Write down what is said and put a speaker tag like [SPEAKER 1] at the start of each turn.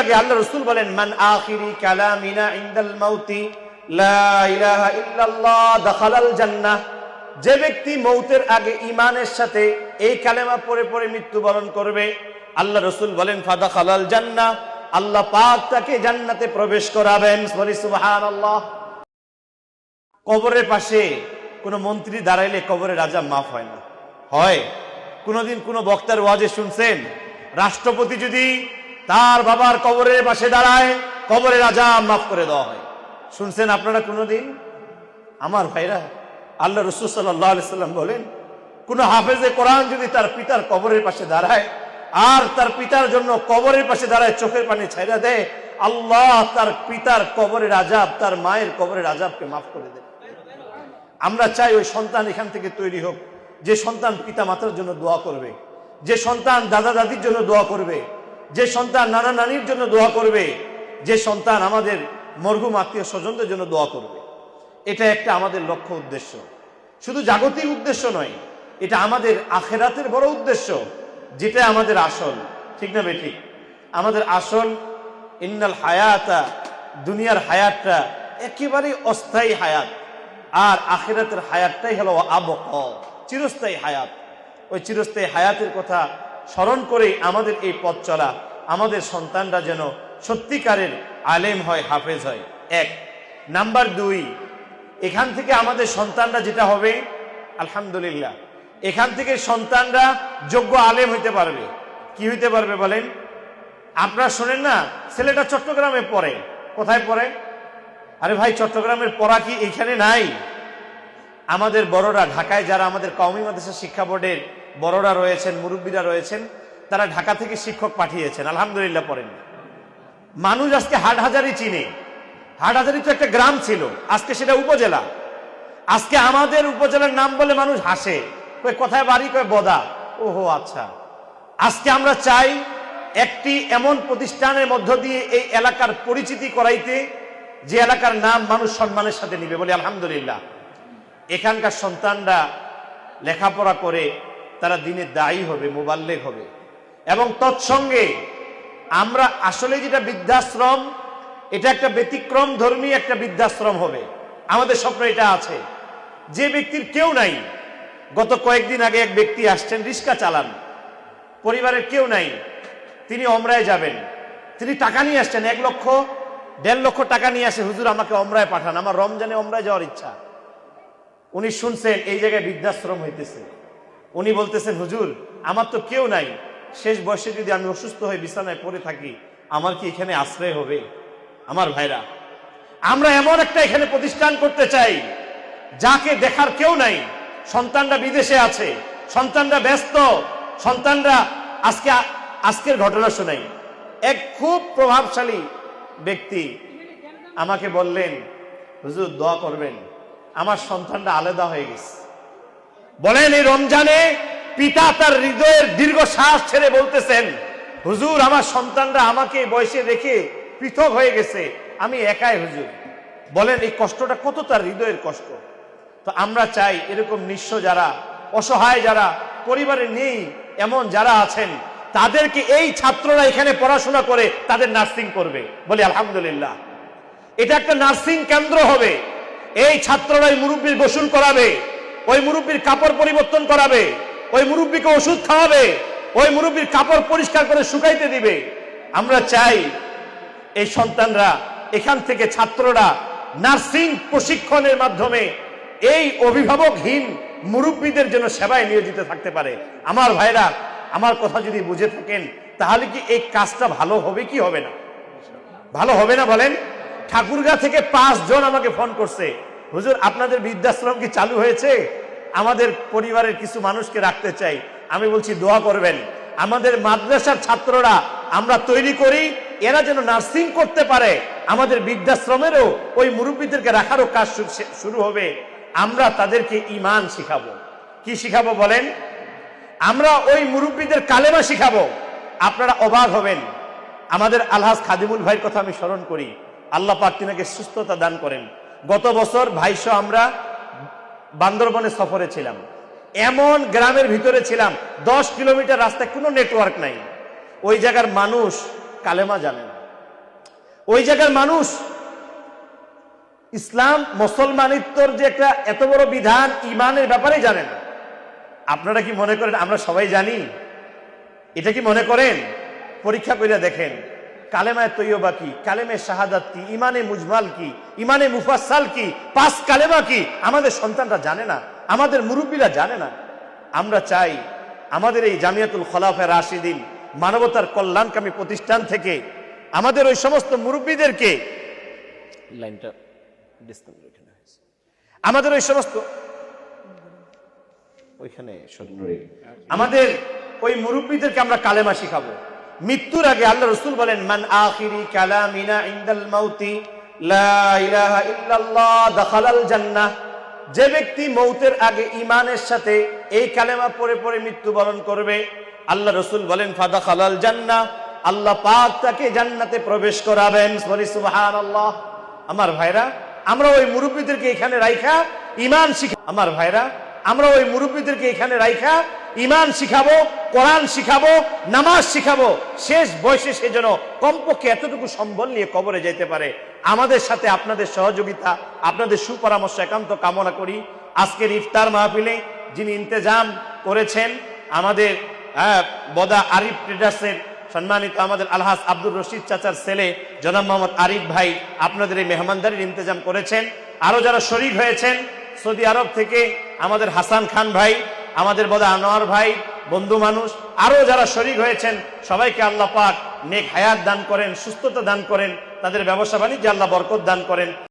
[SPEAKER 1] আগে আল্লাহ রাসূল বলেন, মান আখিরি কালামিনা ইনদাল মাউতি লা ইলাহা ইল্লাল্লাহ দাখালাল জান্নাহ। যে ব্যক্তি মৌতের আগে ঈমানের সাথে এই কালেমা পড়ে পড়ে মৃত্যুবরণ করবে, আল্লাহ রাসূল বলেন ফাদাখালাল জান্নাহ, আল্লাহ পাক তাকে জান্নাতে প্রবেশ করাবেন। সুবহানাল্লাহ। কবরের পাশে কোনো মন্ত্রী দাঁড়াইলে কবরের আযাব মাফ হয় না? হয়? কোনদিন কোন বক্তার ওয়াজে শুনছেন রাষ্ট্রপতি যদি তার বাবার কবরের পাশে দাঁড়ায় কবরের আযাব মাফ করে দেওয়া হয়? শুনছেন আপনারা কোনদিন? আমার ভাইরা, আল্লাহ রাসূল সাল্লাল্লাহু আলাইহি সাল্লাম বলেন, কোন হাফেজে কোরআন যদি তার পিতার কবরের পাশে দাঁড়ায় আর তার পিতার জন্য কবরের পাশে দাঁড়ায় চোখের পানি ছাইড়া দেয়, আল্লাহ তার পিতার কবরের আযাব, তার মায়ের কবরের আযাবকে মাফ করে দেয়। আমরা চাই ওই সন্তান এখান থেকে তৈরি হোক, যে সন্তান পিতা মাতার জন্য দোয়া করবে, যে সন্তান দাদা দাদির জন্য দোয়া করবে, যে সন্তান নানা নানির জন্য দোয়া করবে, যে সন্তান আমাদের মরহুম আত্মীয় স্বজনদের জন্য দোয়া করবে। এটা একটা আমাদের লক্ষ্য উদ্দেশ্য, শুধু জাগতিক উদ্দেশ্য নয়, এটা আমাদের আখিরাতের বড় উদ্দেশ্য, যেটা আমাদের আসল। ঠিক না বেঠিক? আমাদের আসল ইন্নাল হায়াতা, দুনিয়ার হায়াতটা একেবারে অস্থায়ী হায়াত, আর আখিরাতের হায়াতটাই হলো আবকা, চিরস্থায়ী হায়াত। ওই চিরস্থায়ী হায়াতের কথা স্মরণ করে আমাদের এই পথ চলা, আমাদের সন্তানরা যেন সত্যিকারের আলেম হয়, হাফেজ হয়। এক নাম্বার দুই, এখান থেকে আমাদের সন্তানরা যেটা হবে, আলহামদুলিল্লাহ, এখান থেকে সন্তানরা যোগ্য আলেম হইতে পারবে। কি হইতে পারবে বলেন? আপনারা শোনেন না, ছেলেটা চট্টগ্রামে পড়ে। কোথায় পড়ে? আরে ভাই, চট্টগ্রামের পড়া কি এইখানে নাই? আমাদের বড়রা ঢাকায়, যারা আমাদের কওমি মাদ্রাসা শিক্ষা বোর্ডের বড়রা রয়েছেন, মুরব্বীরা রয়েছেন, তারা ঢাকা থেকে শিক্ষক পাঠিয়েছেন, আলহামদুলিল্লাহ পড়েন। মানুষ আজকে হাটহাজারি চিনে। হাটহাজারি তো একটা গ্রাম ছিল, আজকে সেটা উপজেলা। আজকে আমাদের উপজেলার নাম বলে মানুষ হাসে, কয় কোথায় বাড়ি, কয় বদা। ওহো আচ্ছা। আজকে আমরা চাই একটি এমন প্রতিষ্ঠানের মধ্য দিয়ে এই এলাকার পরিচিতি করাইতে, যে এলাকার নাম মানুষ সম্মানের সাথে নিবে, বলি আলহামদুলিল্লাহ। এখানকার সন্তানরা লেখাপড়া করে তারা দিনে দায়ী হবে, মুবাল্লিগ হবে, এবং তৎসঙ্গে আমরা আসলে যেটা বৃদ্ধাশ্রম, এটা একটা ব্যতিক্রম ধর্মী একটা বৃদ্ধাশ্রম হবে। আমাদের স্বপ্ন এটা আছে। যে ব্যক্তির কেউ নাই, গত কয়েকদিন আগে এক ব্যক্তি আসছেন, রিক্সা চালান, পরিবারের কেউ নাই, তিনি ওমরায় যাবেন, তিনি টাকা নিয়ে আসছেন, 1 লক্ষ 1.5 লক্ষ টাকা নিয়ে আসে, হুজুর আমাকে ওমরায় পাঠান, আমার রমজানে ওমরায় যাওয়ার ইচ্ছা। উনি শুনছেন এই জায়গায় বৃদ্ধাশ্রম হইতেছে, উনি বলতেছেন, হুজুর আমার তো কেউ নাই, শেষ বয়সে যদি আমি অসুস্থ হয়ে বিছানায় পড়ে থাকি, আমার কি এখানে আশ্রয় হবে? আমার ভাইরা, আমরা এমন একটা এখানে প্রতিষ্ঠান করতে চাই, যাকে দেখার কেউ নাই, সন্তানরা বিদেশে আছে, সন্তানরা ব্যস্ত, সন্তানরা আজকের ঘটনা শোনাই। এক খুব প্রভাবশালী ব্যক্তি আমাকে বললেন, হুজুর দোয়া করবেন, আমার সন্তানটা আলাদা হয়ে গেছে। বলেন এই রমজানে পিতা তার হৃদয়ের দীর্ঘ শ্বাস ছেড়ে বলতেছেন, হুজুর আমার সন্তানরা আমাকে বয়সে রেখে পৃথক হয়ে গেছে, আমি একাই হুজুর। বলেন এই কষ্টটা কত তার হৃদয়ের কষ্ট। তো আমরা চাই এরকম নিঃস্ব যারা, অসহায় যারা, পরিবারে নেই এমন যারা আছেন, তাদেরকে এই ছাত্ররা এখানে পড়াশোনা করে তাদের নার্সিং করবে, বলি আলহামদুলিল্লাহ। এটা একটা নার্সিং কেন্দ্র হবে। এই ছাত্ররা ওই মুরব্বীর গোসল করাবে, ওই মুরব্বীর কাপড় পরিবর্তন করাবে, ওই মুরব্বীকে ওষুধ খাওয়াবে, ওই মুরব্বীর কাপড় পরিষ্কার করে শুকাইতে দিবে। আমরা চাই এই সন্তানরা এখান থেকে, ছাত্ররা নার্সিং প্রশিক্ষণের মাধ্যমে এই অভিভাবকহীন মুরব্বীদের জন্য সেবায় নিয়োজিত থাকতে পারে। আমার ভাইরা, আমার কথা যদি বুঝে থাকেন, তাহলে কি এই কাজটা ভালো হবে কি হবে না? ভালো হবে না বলেন? ঠাকুরগাঁ থেকে 5 জন আমাকে ফোন করছে, হুজুর আপনাদের বৃদ্ধাশ্রম কি চালু হয়েছে? আমাদের পরিবারের কিছু মানুষকে রাখতে চাই। আমি বলছি দোয়া করবেন, আমাদের মাদ্রাসার ছাত্ররা আমরা তৈরি করি, এরা যেন নার্সিং করতে পারে, আমাদের বৃদ্ধাশ্রমেরও ওই মুরব্বীদেরকে রাখারও কাজ শুরু হবে। আমরা তাদেরকে ঈমান শিখাবো। কি শিখাবো বলেন? আমরা ওই মুরব্বীদের কালেমা শিখাবো। আপনারা অবাক হবেন। আমাদের আলহাজ খাদিমুল ভাইয়ের কথা আমি স্মরণ করি, আল্লাহ পাক তিনাকে সুস্থতা দান করেন। গত বছর ভাইসহ আমরা বান্দরবনে সফরে ছিলাম, এমন গ্রামের ভিতরে ছিলাম, 10 কিলোমিটার রাস্তায় কোনো নেটওয়ার্ক নাই। ওই জায়গার মানুষ কালেমা জানে না, ওই জায়গার মানুষ ইসলাম মুসলমানিত্বর যে একটা এত বড় বিধান ইমানের ব্যাপারে জানে না। আপনারা কি মনে করেন আমরা সবাই জানি? এটা কি মনে করেন? পরীক্ষা করে দেখেন কালেমায়ে তৈয়বা কি, কালেমে শাহাদাত কি, ইমানে মুজমাল কি, ইমানে মুফাসসাল কি, 5 কালেমা কি, আমাদের সন্তানরা জানে না, আমাদের মুরব্বীরা জানে না। আমরা চাই আমাদের এই জামিয়াতুল খোলাফায়ে রাশিদিন মানবতার কল্যাণকামী প্রতিষ্ঠান থেকে আমাদের ওই সমস্ত মুরব্বীদেরকে লাইনটা আমাদের ওই সমস্ত ওইখানে আমাদের ওই মুরব্বীদেরকে আমরা কালেমা শিখাবো। মৃত্যুর আগে আল্লাহ রাসূল বলেন মান আখিরি কালামিনা ইনদাল মাউতি লা ইলাহা ইল্লাল্লাহ দাখালাল জান্নাহ। যে ব্যক্তি মৌতের আগে ঈমানের সাথে এই কালেমা পড়ে পড়ে মৃত্যুবরণ করবে, আল্লাহ রাসূল বলেন ফাদাখালাল জান্নাহ, আল্লাহ পাক তাকে জান্নাতে প্রবেশ করাবেন। সুবহানাল্লাহ। আমার ভাইরা, আমরা ওই মুরব্বীদেরকে এখানে রাইখা ঈমান শিখা আমার ভাইরা আমরা ওই মুরব্বীদেরকে এখানে রাইখা ঈমান শিখাবো, কোরআন শিখাবো, নামাজ শিখাবো। শেষ বয়সে সে যেন কমপক্ষে এতটুকু সম্বল নিয়ে কবরে যেতে পারে। আমাদের সাথে আপনাদের সহযোগিতা, আপনাদের সুপরামর্শ একান্ত কামনা করি। আজকের ইফতার মাহফিলে যিনি ইন্তেজাম করেছেন আমাদের বদা আরিফ ট্রেডার্সের সম্মানিত আমাদের আলহাজ আব্দুর রশিদ চাচার ছেলে জনাব মোহাম্মদ আরিফ ভাই আপনাদের এই মেহমানদারির ইন্তেজাম করেছেন। আরো যারা শরীক হয়েছেন সৌদি আরব থেকে আমাদের হাসান খান ভাই, আমাদের বদা আনোয়ার ভাই, বন্ধু মানুষ, আরো যারা শরীক হয়েছেন সবাইকে আল্লাহ পাক নেক হায়াত দান করেন, সুস্থতা দান করেন, তাদের ব্যবসা বাণিজ্যে আল্লাহ বরকত দান করেন।